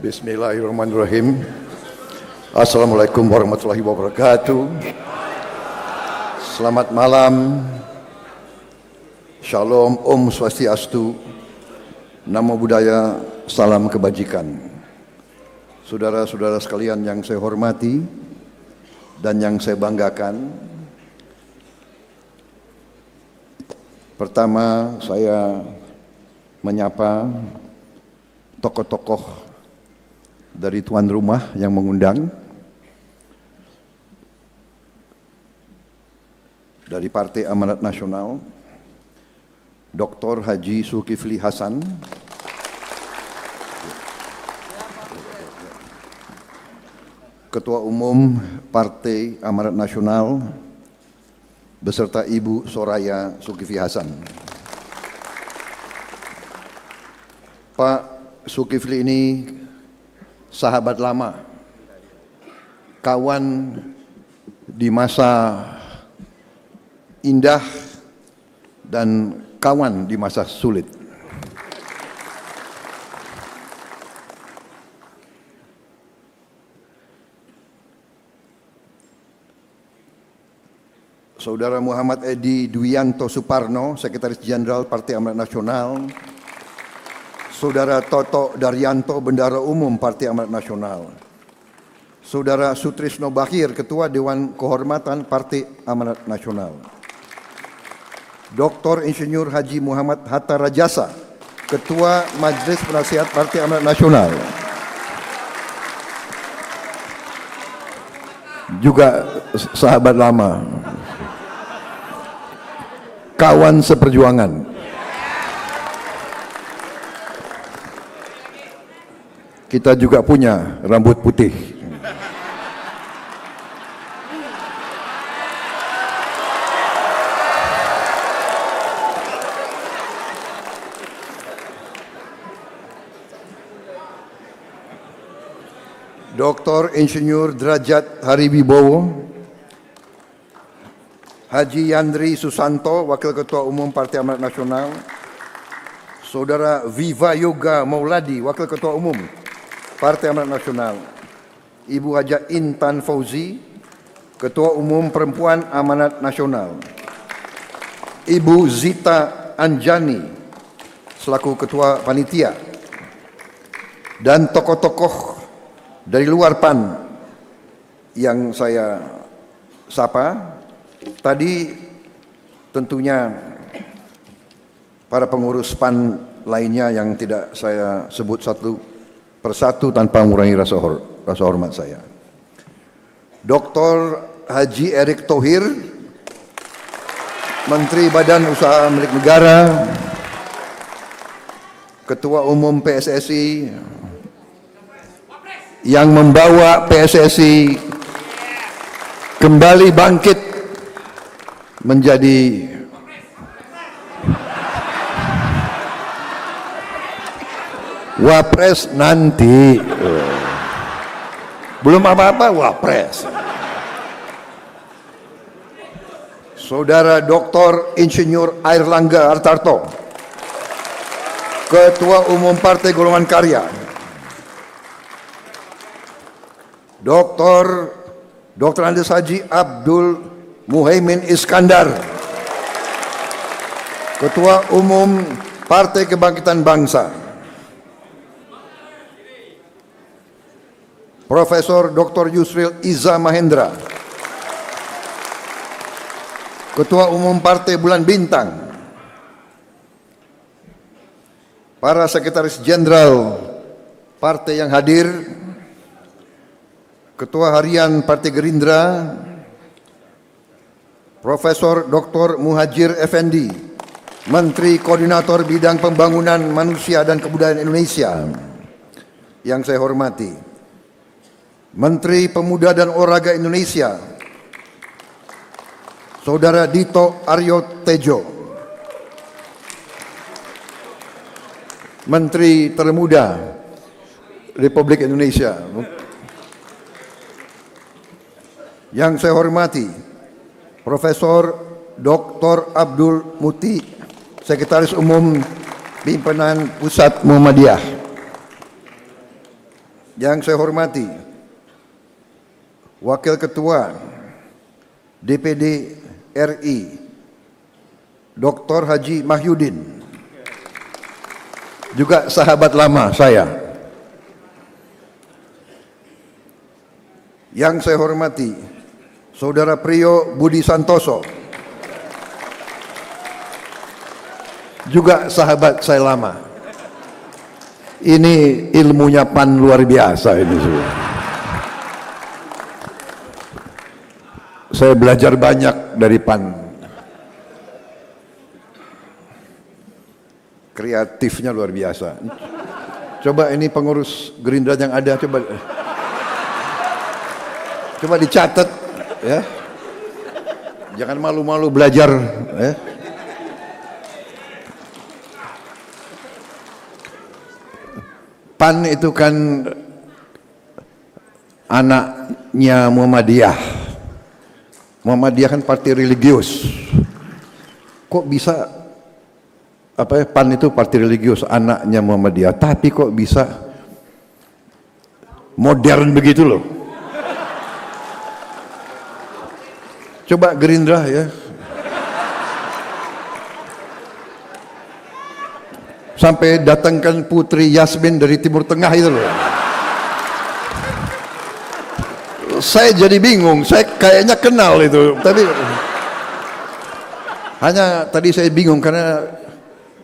Bismillahirrahmanirrahim. Assalamualaikum warahmatullahi wabarakatuh. Selamat malam. Shalom, Om Swastiastu, Namo Buddhaya, salam kebajikan. Saudara-saudara sekalian yang saya hormati dan yang saya banggakan. Pertama, saya menyapa tokoh-tokoh dari tuan rumah yang mengundang, dari Partai Amanat Nasional, Dr. Haji Zulkifli Hasan, Ketua Umum Partai Amanat Nasional, beserta Ibu Soraya Zulkifli Hasan. Pak Zulkifli ini sahabat lama, kawan di masa indah dan kawan di masa sulit. Saudara Muhammad Edi Dwianto Suparno, Sekretaris Jenderal Partai Amanat Nasional. Saudara Toto Daryanto, Bendahara Umum Partai Amanat Nasional. Saudara Sutrisno Bakhir, Ketua Dewan Kehormatan Partai Amanat Nasional. Dr. Insinyur Haji Muhammad Hatta Rajasa, Ketua Majelis Penasihat Partai Amanat Nasional. Juga sahabat lama, kawan seperjuangan. Kita juga punya rambut putih. Dr. Insinyur Derajat Hariwibowo, Haji Yandri Susanto, Wakil Ketua Umum Partai Amanat Nasional. Saudara Viva Yoga Mauladi, Wakil Ketua Umum Partai Amanat Nasional. Ibu Haja Intan Fauzi, Ketua Umum Perempuan Amanat Nasional. Ibu Zita Anjani, selaku Ketua Panitia. Dan tokoh-tokoh dari luar PAN yang saya sapa. Tadi tentunya para pengurus PAN lainnya yang tidak saya sebut satu persatu tanpa mengurangi rasa hormat saya. Dr. Haji Erick Thohir, Menteri Badan Usaha Milik Negara, Ketua Umum PSSI, yang membawa PSSI kembali bangkit menjadi Wapres nanti. Belum apa-apa Wapres. Saudara Dr. Insinyur Airlangga Hartarto, Ketua Umum Partai Golongan Karya. Dr. Andes Haji Abdul Muhaimin Iskandar, Ketua Umum Partai Kebangkitan Bangsa. Profesor Dr. Yusril Iza Mahendra, Ketua Umum Partai Bulan Bintang. Para Sekretaris Jenderal Partai yang hadir, Ketua Harian Partai Gerindra, Profesor Dr. Muhajir Effendi, Menteri Koordinator Bidang Pembangunan Manusia dan Kebudayaan Indonesia, yang saya hormati. Menteri Pemuda dan Olahraga Indonesia, Saudara Dito Aryo Tejo. Menteri Termuda Republik Indonesia. Yang saya hormati Profesor Dr. Abdul Muti, Sekretaris Umum Pimpinan Pusat Muhammadiyah. Yang saya hormati Wakil Ketua DPD RI Dr. Haji Mahyudin, juga sahabat lama saya. Yang saya hormati Saudara Priyo Budi Santoso, juga sahabat saya lama. Ini ilmunya PAN luar biasa ini semua. Saya belajar banyak dari PAN. Kreatifnya luar biasa. Coba ini pengurus Gerindra yang ada, coba dicatat ya. Jangan malu-malu belajar ya. PAN itu kan anaknya Muhammadiyah. Muhammadiyah kan partai religius. Kok bisa PAN itu partai religius, anaknya Muhammadiyah, tapi kok bisa modern begitu loh. Coba Gerindra ya, sampai datangkan Putri Yasmin dari Timur Tengah itu loh. Saya jadi bingung, saya kayaknya kenal itu, tapi hanya tadi saya bingung karena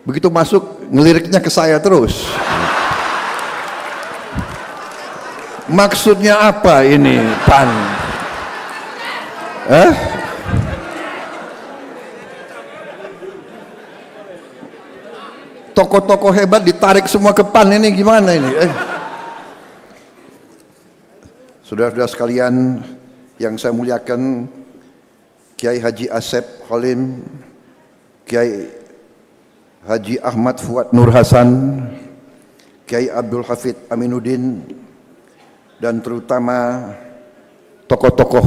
begitu masuk ngeliriknya ke saya terus. Maksudnya apa ini PAN? Tokoh-tokoh hebat ditarik semua ke PAN, ini gimana ini? Saudara-saudara sekalian yang saya muliakan, Kiai Haji Asep Halim, Kiai Haji Ahmad Fuad Nur Hasan, Kiai Abdul Hafid Aminuddin, dan terutama tokoh-tokoh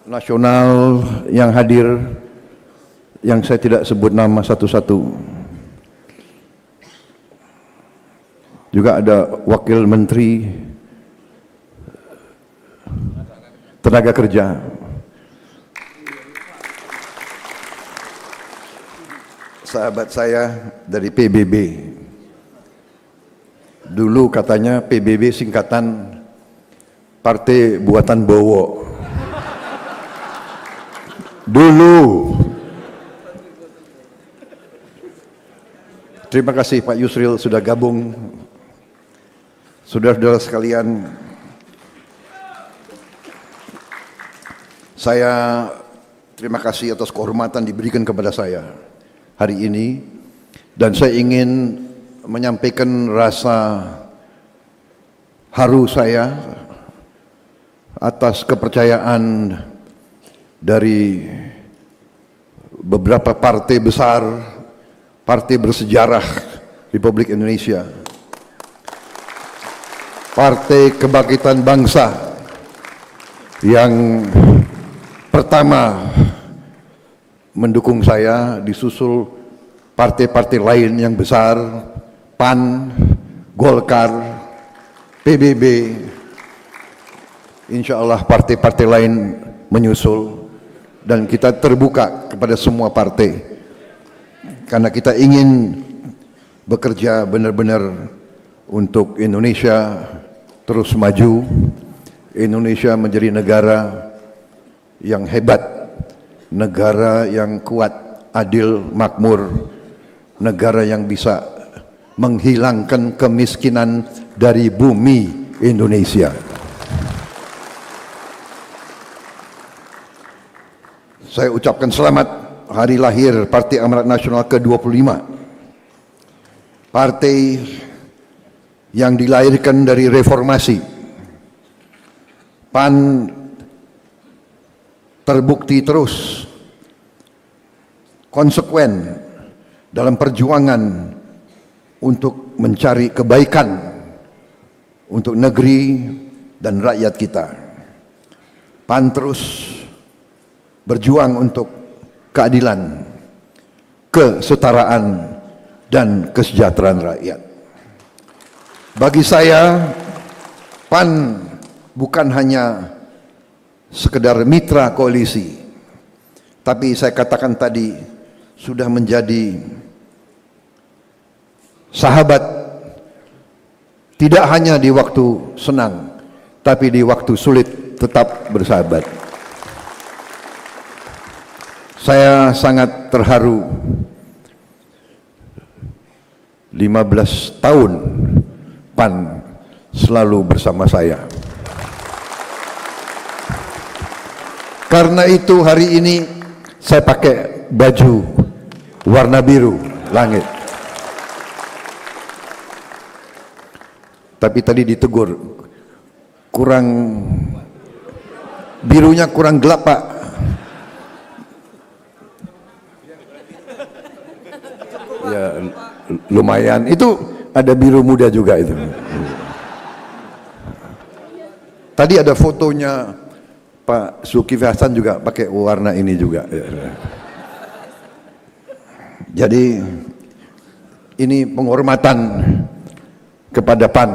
nasional yang hadir, yang saya tidak sebut nama satu-satu. Juga ada Wakil Menteri Tenaga Kerja, sahabat saya dari PBB. Dulu katanya PBB singkatan Partai Buatan Bowo. Dulu. Terima kasih Pak Yusril sudah gabung. Saudara-saudara sekalian, saya terima kasih atas kehormatan diberikan kepada saya hari ini, dan saya ingin menyampaikan rasa haru saya atas kepercayaan dari beberapa partai besar, partai bersejarah Republik Indonesia, Partai Kebangkitan Bangsa yang pertama mendukung saya, disusul partai-partai lain yang besar, PAN, Golkar, PBB, insya Allah partai-partai lain menyusul, dan kita terbuka kepada semua partai karena kita ingin bekerja benar-benar untuk Indonesia terus maju, Indonesia menjadi negara yang hebat, negara yang kuat, adil, makmur, negara yang bisa menghilangkan kemiskinan dari bumi Indonesia. Saya ucapkan selamat hari lahir Partai Amanat Nasional ke-25. Partai yang dilahirkan dari reformasi. PAN terbukti terus konsekuen dalam perjuangan untuk mencari kebaikan untuk negeri dan rakyat kita. PAN terus berjuang untuk keadilan, kesetaraan, dan kesejahteraan rakyat. Bagi saya, PAN bukan hanya sekedar mitra koalisi, tapi saya katakan tadi sudah menjadi sahabat, tidak hanya di waktu senang, tapi di waktu sulit tetap bersahabat. Saya sangat terharu 15 tahun PAN selalu bersama saya. Karena itu hari ini saya pakai baju warna biru langit. Tapi tadi ditegur, birunya kurang gelap Pak. Ya lumayan, itu ada biru muda juga itu. Tadi ada fotonya Pak Zulkifli Hasan juga pakai warna ini juga. Jadi ini penghormatan kepada PAN.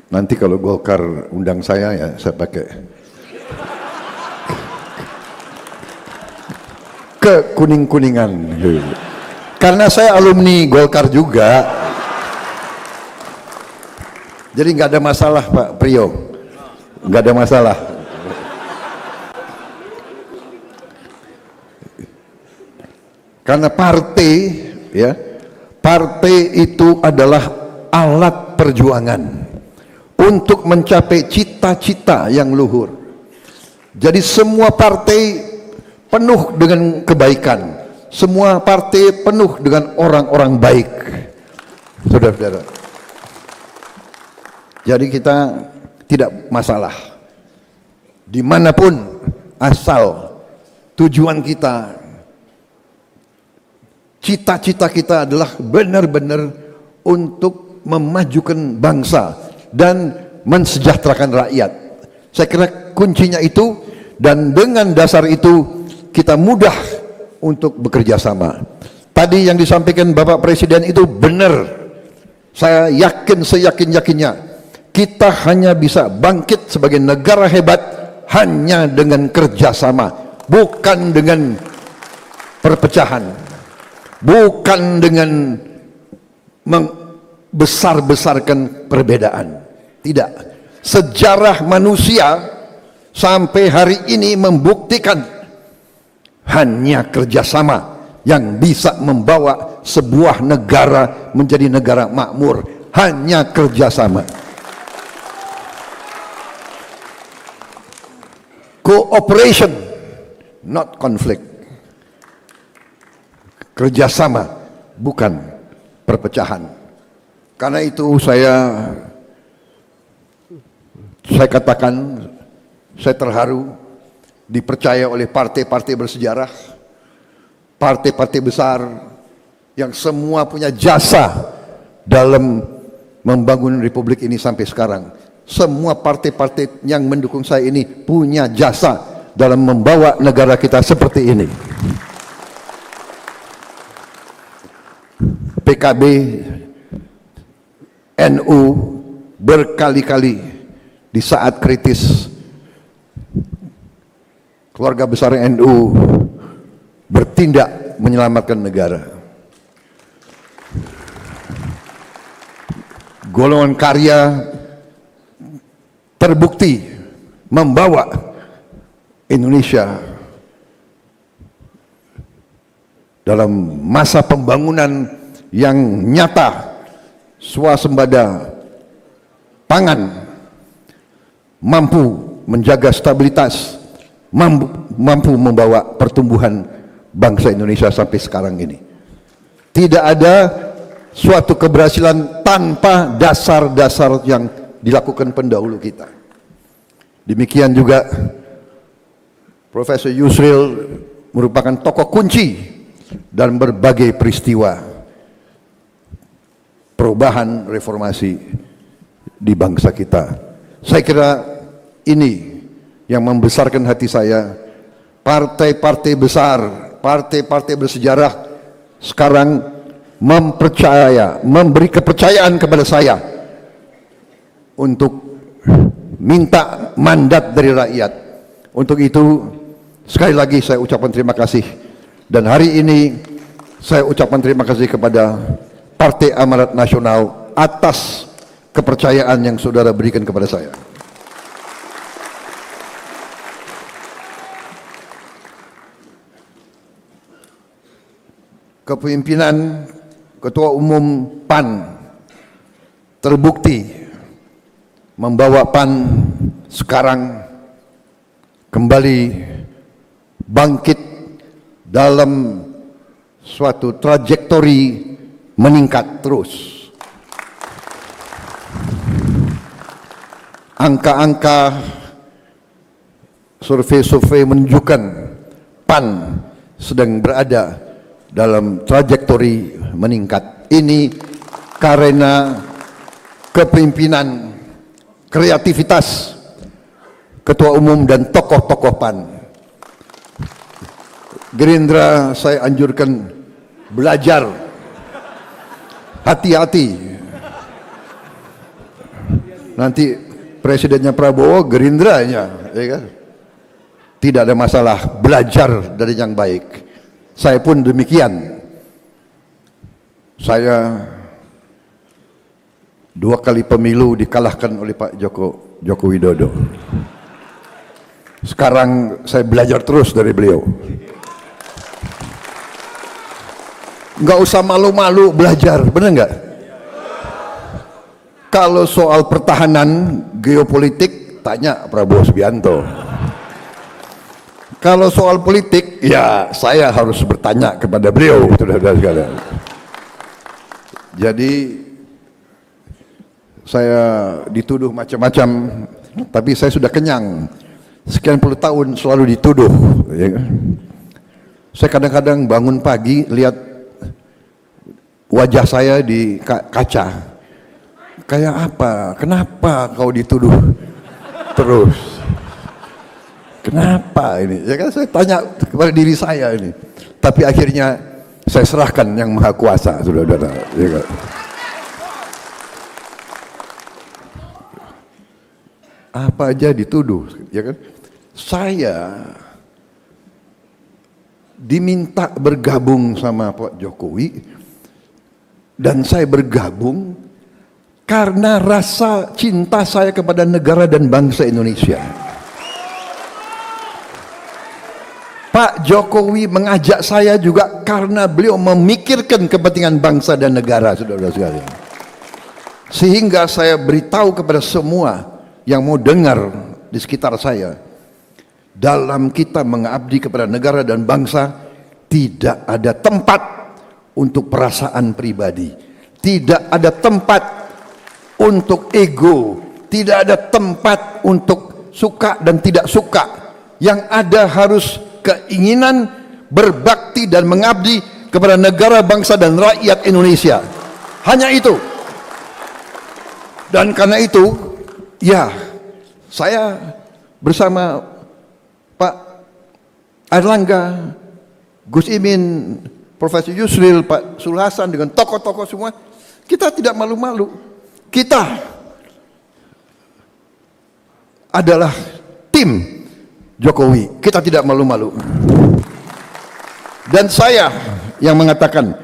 Nanti kalau Golkar undang saya, ya saya pakai kekuning-kuningan. Karena saya alumni Golkar juga. Jadi nggak ada masalah Pak Priyo, nggak ada masalah. Karena partai, ya, partai itu adalah alat perjuangan untuk mencapai cita-cita yang luhur. Jadi semua partai penuh dengan kebaikan, semua partai penuh dengan orang-orang baik, saudara-saudara. Jadi kita tidak masalah dimanapun, asal tujuan kita, cita-cita kita adalah benar-benar untuk memajukan bangsa dan mensejahterakan rakyat. Saya kira kuncinya itu, dan dengan dasar itu kita mudah untuk bekerja sama. Tadi yang disampaikan Bapak Presiden itu benar. Saya yakin, seyakin-yakinnya kita hanya bisa bangkit sebagai negara hebat hanya dengan kerjasama, bukan dengan perpecahan, bukan dengan membesar-besarkan perbedaan. Tidak. Sejarah manusia sampai hari ini membuktikan hanya kerjasama yang bisa membawa sebuah negara menjadi negara makmur. Hanya kerjasama. Cooperation, not conflict. Kerjasama, bukan perpecahan. Karena itu saya katakan, saya terharu dipercaya oleh partai-partai bersejarah, partai-partai besar yang semua punya jasa dalam membangun republik ini sampai sekarang. Semua partai-partai yang mendukung saya ini punya jasa dalam membawa negara kita seperti ini. PKB, NU berkali-kali di saat kritis keluarga besar NU bertindak menyelamatkan negara. Golongan karya terbukti membawa Indonesia dalam masa pembangunan yang nyata, swasembada pangan, mampu menjaga stabilitas, mampu membawa pertumbuhan bangsa Indonesia sampai sekarang ini. Tidak ada suatu keberhasilan tanpa dasar-dasar yang dilakukan pendahulu kita. Demikian juga Profesor Yusril merupakan tokoh kunci dalam berbagai peristiwa perubahan reformasi di bangsa kita. Saya kira ini yang membesarkan hati saya. Partai-partai besar, partai-partai bersejarah sekarang memberi kepercayaan kepada saya untuk minta mandat dari rakyat. Untuk itu sekali lagi saya ucapkan terima kasih, dan hari ini saya ucapkan terima kasih kepada Partai Amanat Nasional atas kepercayaan yang saudara berikan kepada saya. Kepemimpinan Ketua Umum PAN terbukti membawa PAN sekarang kembali bangkit dalam suatu trajektori meningkat terus. Angka-angka survei-survei menunjukkan PAN sedang berada dalam trajektori meningkat. Ini karena kepemimpinan, kreativitas Ketua Umum dan tokoh-tokoh PAN. Gerindra saya anjurkan belajar, hati-hati. Nanti presidennya Prabowo, Gerindranya, ya kan? Tidak ada masalah, belajar dari yang baik. Saya pun demikian. Saya 2 kali pemilu dikalahkan oleh Pak Joko Widodo. Sekarang saya belajar terus dari beliau. Nggak usah malu-malu belajar, benar nggak? Kalau soal pertahanan geopolitik, tanya Prabowo Subianto. Kalau soal politik, ya saya harus bertanya kepada beliau, saudara-saudara sekalian. Jadi saya dituduh macam-macam, tapi saya sudah kenyang. Sekian puluh tahun selalu dituduh. Ya. Saya kadang-kadang bangun pagi lihat wajah saya di kaca. Kayak apa? Kenapa kau dituduh terus? Kenapa ini? Ya kan saya tanya kepada diri saya ini. Tapi akhirnya saya serahkan yang Maha Kuasa, saudara-saudara. Ya kan? Apa aja dituduh, ya kan? Saya diminta bergabung sama Pak Jokowi, dan saya bergabung karena rasa cinta saya kepada negara dan bangsa Indonesia. Pak Jokowi mengajak saya juga karena beliau memikirkan kepentingan bangsa dan negara, saudara-saudara sekalian. Sehingga saya beritahu kepada semua yang mau dengar di sekitar saya, dalam kita mengabdi kepada negara dan bangsa tidak ada tempat untuk perasaan pribadi, tidak ada tempat untuk ego, tidak ada tempat untuk suka dan tidak suka. Yang ada harus keinginan berbakti dan mengabdi kepada negara, bangsa dan rakyat Indonesia. Hanya itu. Dan karena itu, ya, saya bersama Pak Airlangga, Gus Imin, Profesor Yusril, Pak Sulhasan, dengan tokoh-tokoh semua, kita tidak malu-malu. Kita adalah tim Jokowi, kita tidak malu-malu. Dan saya yang mengatakan,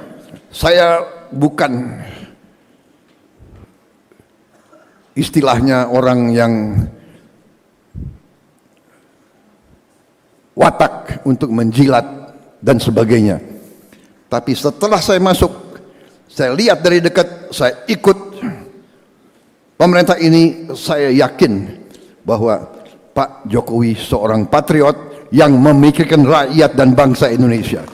saya bukan istilahnya orang yang watak untuk menjilat dan sebagainya. Tapi setelah saya masuk, saya lihat dari dekat, saya ikut pemerintah ini, saya yakin bahwa Pak Jokowi seorang patriot yang memikirkan rakyat dan bangsa Indonesia.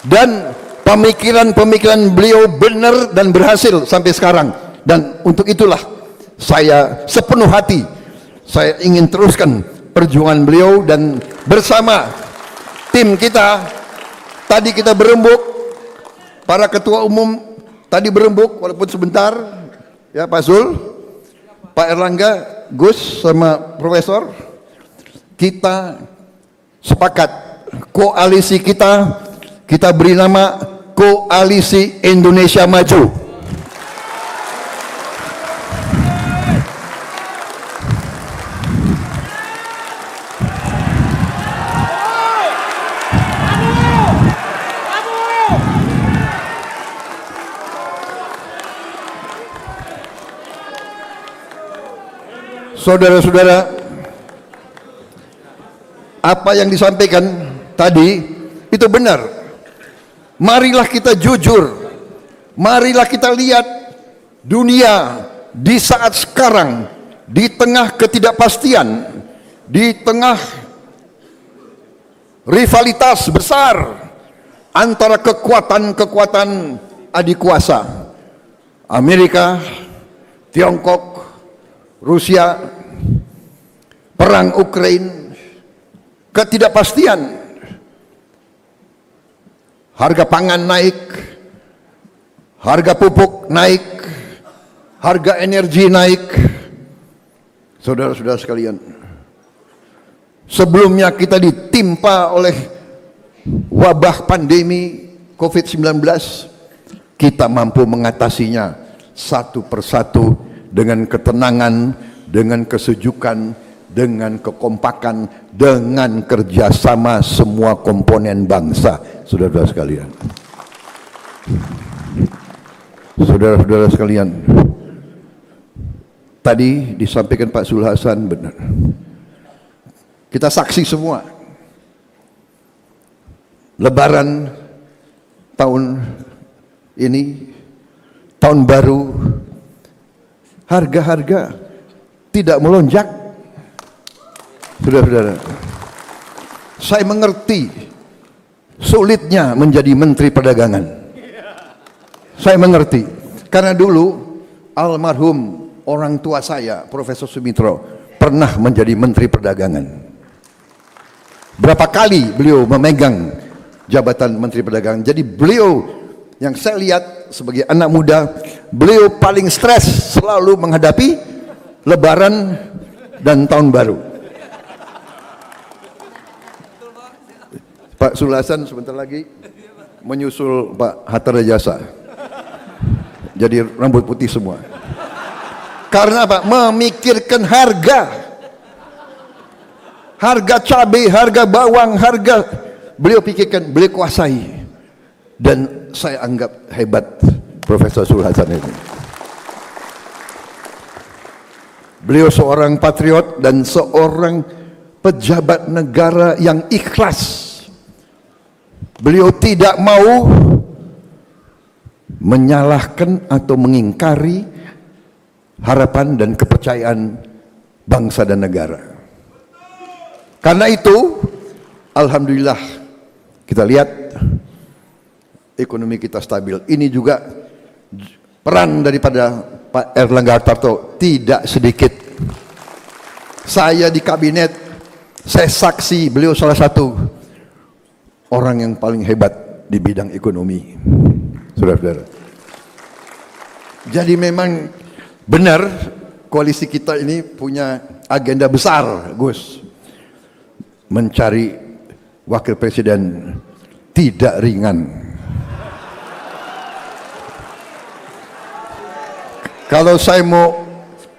Dan pemikiran-pemikiran beliau benar dan berhasil sampai sekarang. Dan untuk itulah saya sepenuh hati, saya ingin teruskan perjuangan beliau, dan bersama tim kita tadi kita berembuk, para ketua umum tadi berembuk walaupun sebentar, ya Pak Zul, Pak Airlangga, Gus sama Profesor, kita sepakat koalisi kita beri nama Koalisi Indonesia Maju. Saudara-saudara, apa yang disampaikan tadi itu benar. Marilah kita jujur, marilah kita lihat dunia di saat sekarang, di tengah ketidakpastian, di tengah rivalitas besar antara kekuatan-kekuatan adik kuasa, Amerika, Tiongkok, Rusia, perang Ukraina, ketidakpastian, harga pangan naik, harga pupuk naik, harga energi naik. Saudara-saudara sekalian, sebelumnya kita ditimpa oleh wabah pandemi COVID-19, kita mampu mengatasinya satu persatu dengan ketenangan, dengan kesejukan, dengan kekompakan, dengan kerjasama semua komponen bangsa. Saudara-saudara sekalian, saudara-saudara sekalian, tadi disampaikan Pak Sul Hasan benar. Kita saksi semua. Lebaran tahun ini, tahun baru, harga-harga tidak melonjak. Saudara-saudara, saya mengerti sulitnya menjadi Menteri Perdagangan. Saya mengerti, karena dulu almarhum orang tua saya, Profesor Sumitro, pernah menjadi Menteri Perdagangan. Berapa kali beliau memegang jabatan Menteri Perdagangan. Jadi beliau, yang saya lihat sebagai anak muda, beliau paling stres selalu menghadapi Lebaran dan Tahun Baru. Pak Sul Hasan sebentar lagi menyusul Pak Hatta Rajasa, jadi rambut putih semua. Karena apa? Memikirkan harga cabai, harga bawang, harga, beliau pikirkan, beliau kuasai. Dan saya anggap hebat Profesor Sul Hasan ini. Beliau seorang patriot dan seorang pejabat negara yang ikhlas. Beliau tidak mau menyalahkan atau mengingkari harapan dan kepercayaan bangsa dan negara. Karena itu, alhamdulillah, kita lihat ekonomi kita stabil. Ini juga peran daripada Pak Erlangga Hartarto tidak sedikit. Saya di kabinet, saya saksi beliau salah satu orang yang paling hebat di bidang ekonomi. Saudara-saudara, jadi memang benar koalisi kita ini punya agenda besar, Gus. Mencari wakil presiden tidak ringan. Kalau saya mau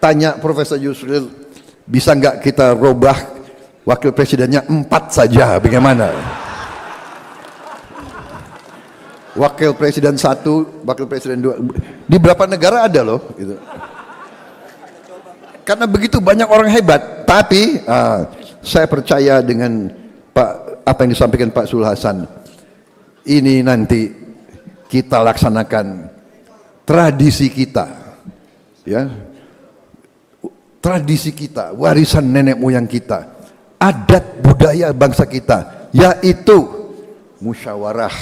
tanya Profesor Yusril, bisa nggak kita robah wakil presidennya 4 saja, bagaimana? Wakil presiden 1, wakil presiden 2, di beberapa negara ada loh gitu. Karena begitu banyak orang hebat. Tapi saya percaya dengan apa yang disampaikan Pak Sul Hasan, ini nanti kita laksanakan tradisi kita, ya, tradisi kita, warisan nenek moyang kita, adat budaya bangsa kita, yaitu musyawarah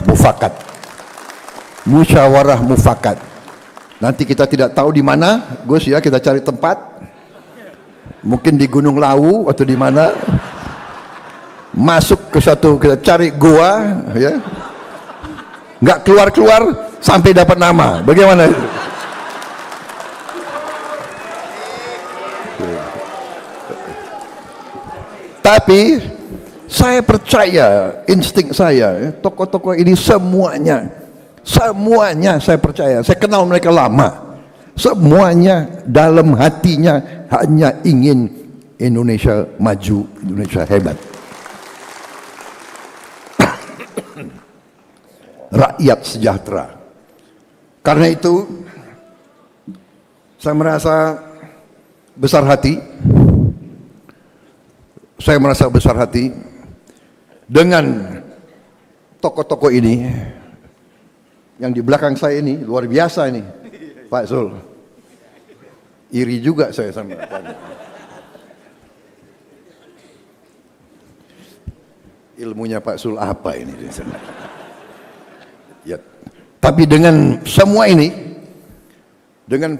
mufakat. Musyawarah mufakat. Nanti kita tidak tahu di mana, Gus, ya, kita cari tempat. Mungkin di Gunung Lawu atau di mana. Masuk ke satu, kita cari goa, ya. Nggak keluar-keluar sampai dapat nama. Bagaimana? Tapi Saya percaya insting saya, tokoh-tokoh ini semuanya saya percaya. Saya kenal mereka lama. Semuanya dalam hatinya hanya ingin Indonesia maju, Indonesia hebat. Rakyat sejahtera. Karena itu saya merasa besar hati. Saya merasa besar hati dengan tokoh-tokoh ini. Yang di belakang saya ini luar biasa ini, Pak Zul. Iri juga saya sama Pak. Ilmunya Pak Zul apa ini? Ya. Tapi dengan semua ini, dengan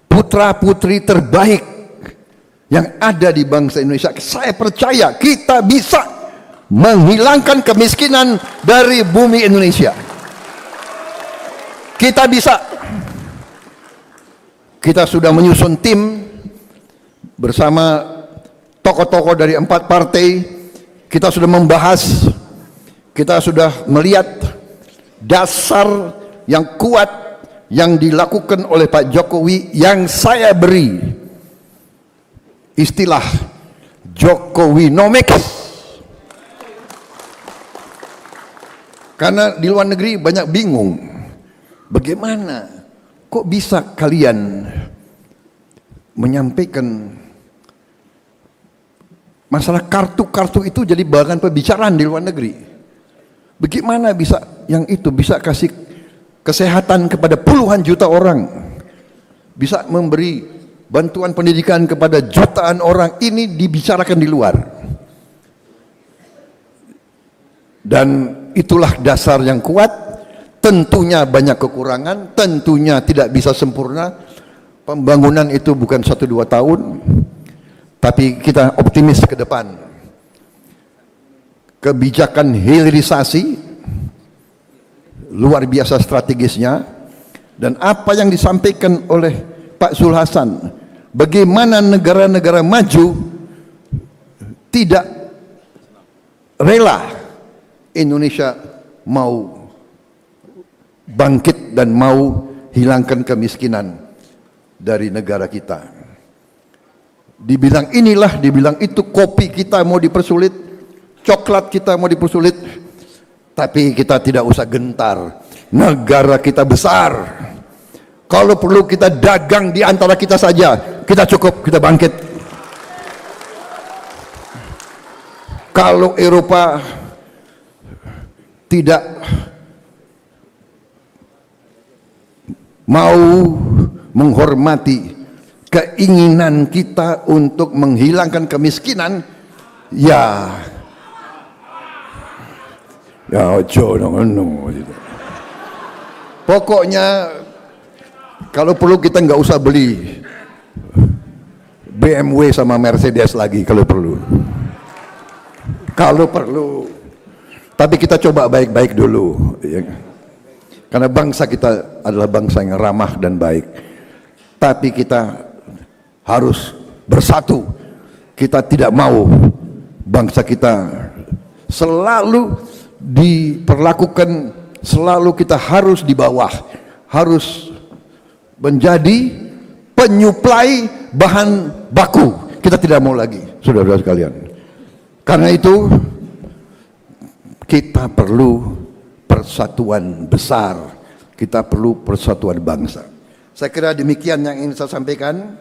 putra-putri terbaik yang ada di bangsa Indonesia, saya percaya kita bisa menghilangkan kemiskinan dari bumi Indonesia. Kita bisa. Kita sudah menyusun tim bersama tokoh-tokoh dari 4 partai. Kita sudah membahas, kita sudah melihat dasar yang kuat yang dilakukan oleh Pak Jokowi, yang saya beri istilah Jokowinomics. Karena di luar negeri banyak bingung, bagaimana kok bisa kalian menyampaikan masalah kartu-kartu itu jadi bahan pembicaraan di luar negeri. Bagaimana bisa yang itu bisa kasih kesehatan kepada puluhan juta orang, bisa memberi bantuan pendidikan kepada jutaan orang, ini dibicarakan di luar. Dan itulah dasar yang kuat. Tentunya banyak kekurangan, tentunya tidak bisa sempurna. Pembangunan itu bukan 1-2 tahun, tapi kita optimis ke depan. Kebijakan hilirisasi luar biasa strategisnya, dan apa yang disampaikan oleh Pak Zul Hasan, bagaimana negara-negara maju tidak rela Indonesia mau bangkit dan mau hilangkan kemiskinan dari negara kita. Dibilang inilah, dibilang itu, kopi kita mau dipersulit, coklat kita mau dipersulit, tapi kita tidak usah gentar. Negara kita besar. Kalau perlu kita dagang di antara kita saja, kita cukup, kita bangkit. Kalau Eropa tidak mau menghormati keinginan kita untuk menghilangkan kemiskinan, ya ojo no. Pokoknya kalau perlu kita nggak usah beli BMW sama Mercedes lagi kalau perlu. Tapi kita coba baik-baik dulu, ya. Karena bangsa kita adalah bangsa yang ramah dan baik. Tapi kita harus bersatu. Kita tidak mau bangsa kita selalu diperlakukan, selalu kita harus di bawah, harus menjadi penyuplai bahan baku. Kita tidak mau lagi, saudara-saudara sekalian. Karena itu kita perlu persatuan besar, kita perlu persatuan bangsa. Saya kira demikian yang ingin saya sampaikan.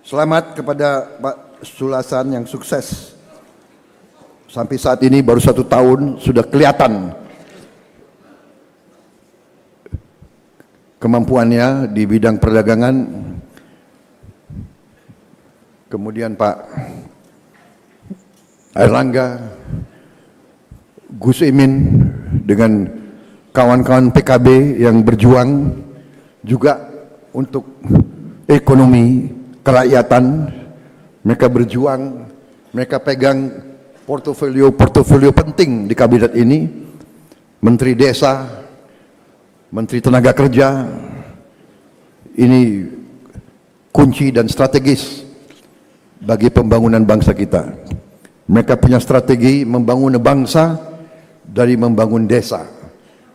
Selamat kepada Pak Zul Hasan yang sukses. Sampai saat ini baru 1 tahun sudah kelihatan kemampuannya di bidang perdagangan. Kemudian Pak Airlangga, Gus Imin dengan kawan-kawan PKB yang berjuang juga untuk ekonomi kerakyatan. Mereka berjuang, mereka pegang portofolio penting di kabinet ini. Menteri Desa, Menteri Tenaga Kerja, ini kunci dan strategis bagi pembangunan bangsa kita. Mereka punya strategi membangun bangsa dari membangun desa.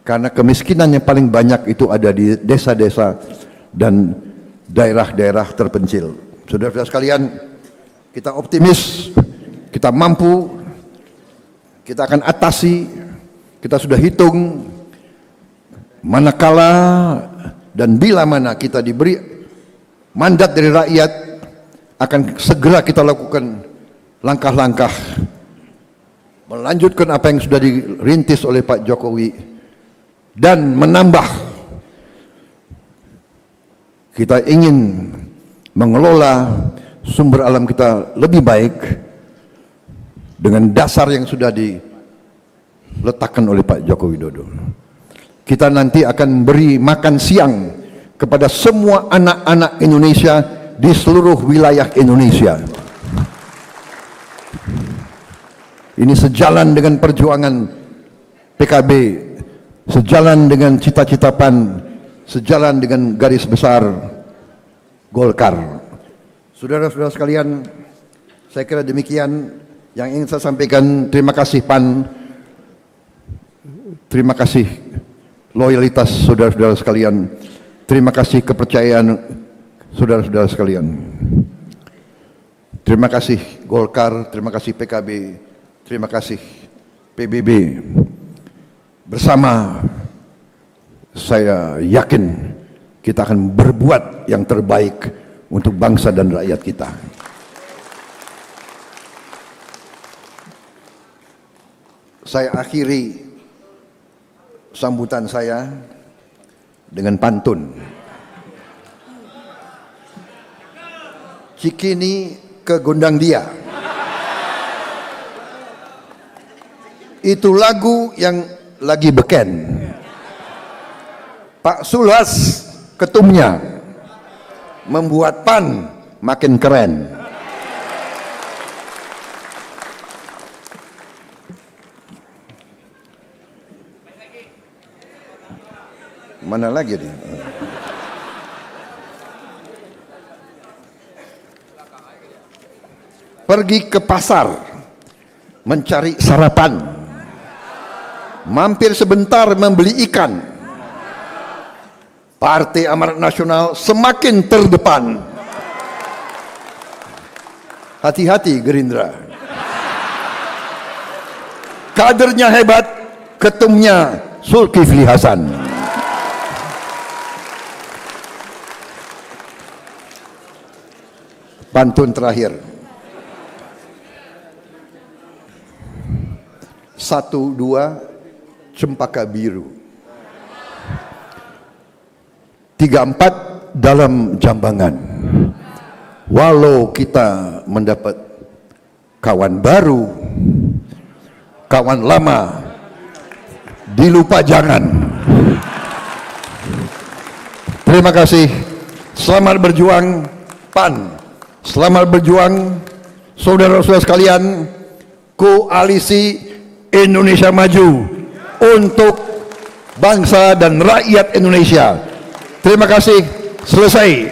Karena kemiskinan yang paling banyak itu ada di desa-desa dan daerah-daerah terpencil. Saudara-saudara sekalian, kita optimis, kita mampu, kita akan atasi, kita sudah hitung manakala dan bila mana kita diberi mandat dari rakyat, akan segera kita lakukan langkah-langkah melanjutkan apa yang sudah dirintis oleh Pak Jokowi dan menambah. Kita ingin mengelola sumber alam kita lebih baik dengan dasar yang sudah diletakkan oleh Pak Joko Widodo. Kita nanti akan beri makan siang kepada semua anak-anak Indonesia di seluruh wilayah Indonesia. Ini sejalan dengan perjuangan PKB, sejalan dengan cita-cita PAN, sejalan dengan garis besar Golkar. Saudara-saudara sekalian, saya kira demikian yang ingin saya sampaikan. Terima kasih PAN, terima kasih loyalitas saudara-saudara sekalian, terima kasih kepercayaan saudara-saudara sekalian. Terima kasih Golkar, terima kasih PKB, terima kasih PBB. Bersama saya yakin kita akan berbuat yang terbaik untuk bangsa dan rakyat kita. Saya akhiri sambutan saya dengan pantun. Cikini ke gondang dia. Itu lagu yang lagi beken. Pak Sulas ketumnya membuat PAN makin keren. Mana lagi nih? Pergi ke pasar mencari sarapan, mampir sebentar membeli ikan. Partai Amanat Nasional semakin terdepan. Hati-hati Gerindra. Kadernya hebat, ketumnya Zulkifli Hasan. Pantun terakhir. 1, 2 cempaka biru, 3, 4 dalam jambangan. Walau kita mendapat kawan baru, kawan lama dilupa jangan. Terima kasih. Selamat berjuang PAN, selamat berjuang saudara-saudara sekalian. Koalisi Indonesia Maju untuk bangsa dan rakyat Indonesia. Terima kasih. Selesai.